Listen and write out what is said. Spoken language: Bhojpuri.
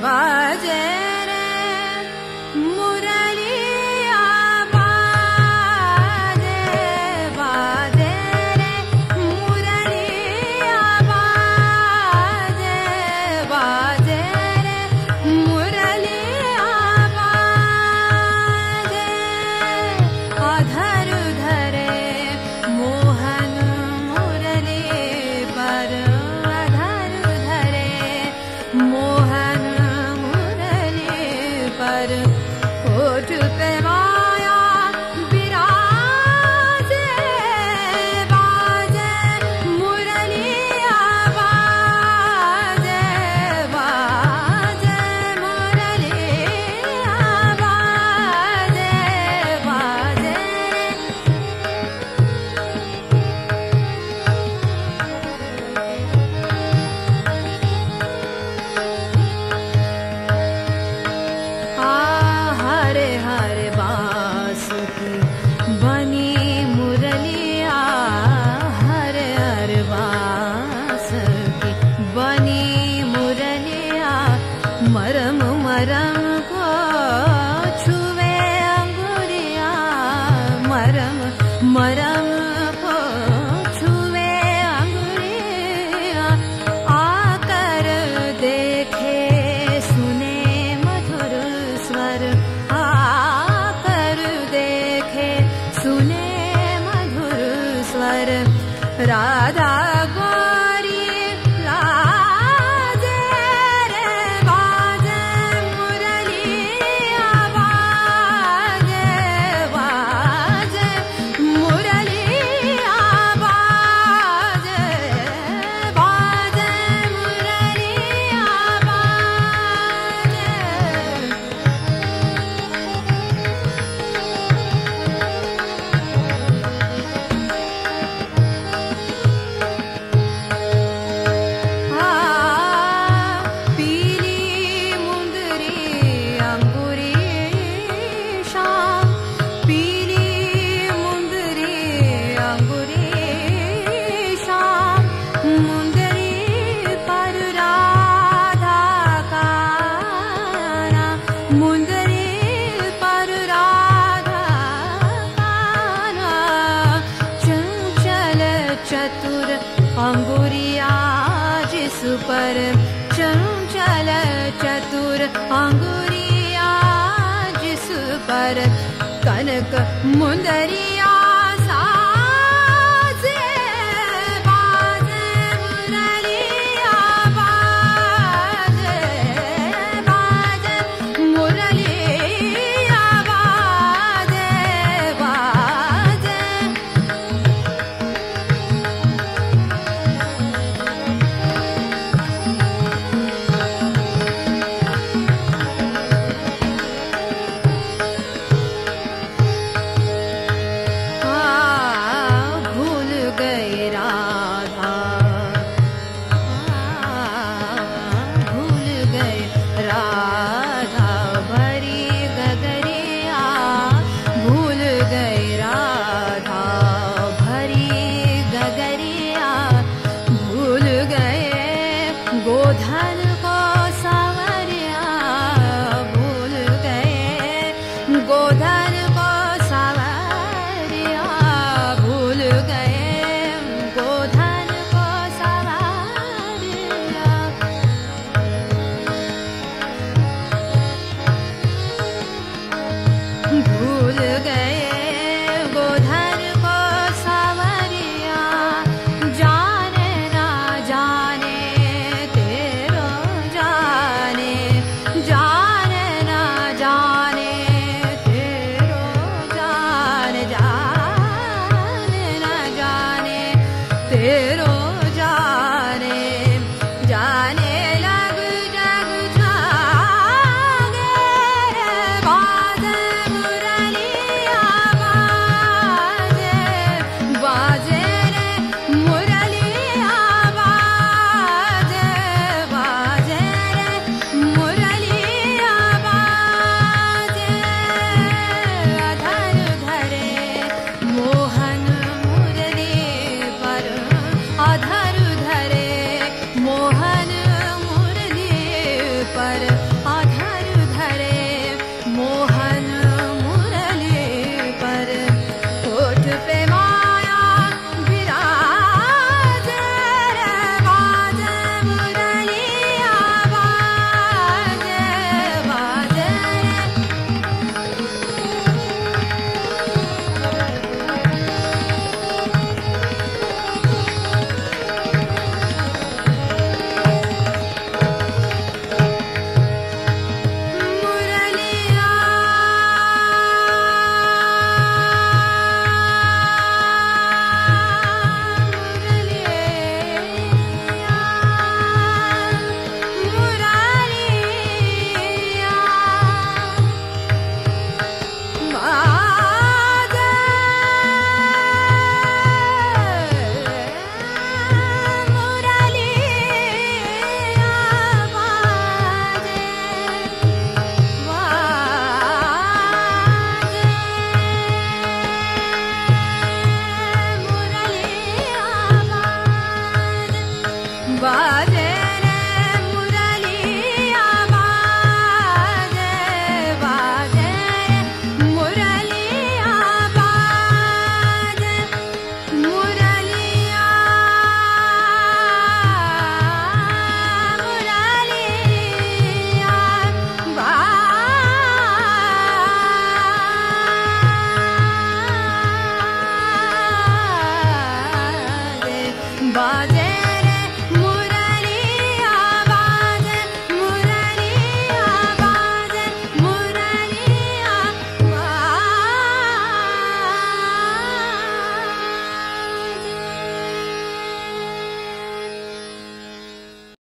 बाजे रे मुरलिया बाजे बाजे रे मुरलिया बाजे बाजे रे मुरलिया बाजे अधर धरे मोहन मुरली पर अधर धरे मोहन मुरली पर होठ पे माया विराजे बाजे मुरलिया बाजे बाजे मुरलिया बाजे बाजे हरे हरे बांसुरी बनी मुरलिया हरे हरे बांसुरी बनी मुरलिया मरम मरम को छुवे अंगुरिया मरम मरम को छुवे अंगुरिया आकर देखे सुने मधुर स्वर आकर देखे सुने मधुर स्वर राधा गौरी लाजे रे बाजे मुरलिया बाजे बाजे मुरलिया बाजे बाजे मुरलिया बाजे पीली मुंदरी अंगूरी शाम पीली मुंदरी अंगूरी शाम मुंदरी पर राधा का नाम मुंदरी पर राधा का नाम चंचल चतुर अंगुरिया जिस पर चंचल चतुर अंगुरिया जिस पर कनक मुंदरिया साजे बाजे मुरलिया बाजे बाजे मुरलिया बाजे बाजे भूल गए राधा भूल गए राधा भरी गगरिया भूल गए राधा भरी गगरिया भूल गए गोधन को सावरिया भूल गए गोधन को सावरिया भूल गए गोधन को सावरिया भूल गए गोधन को सावरिया जाने ना जाने तेरो जाने जाने ना जाने तेरो जाने जाने ना जाने तेरो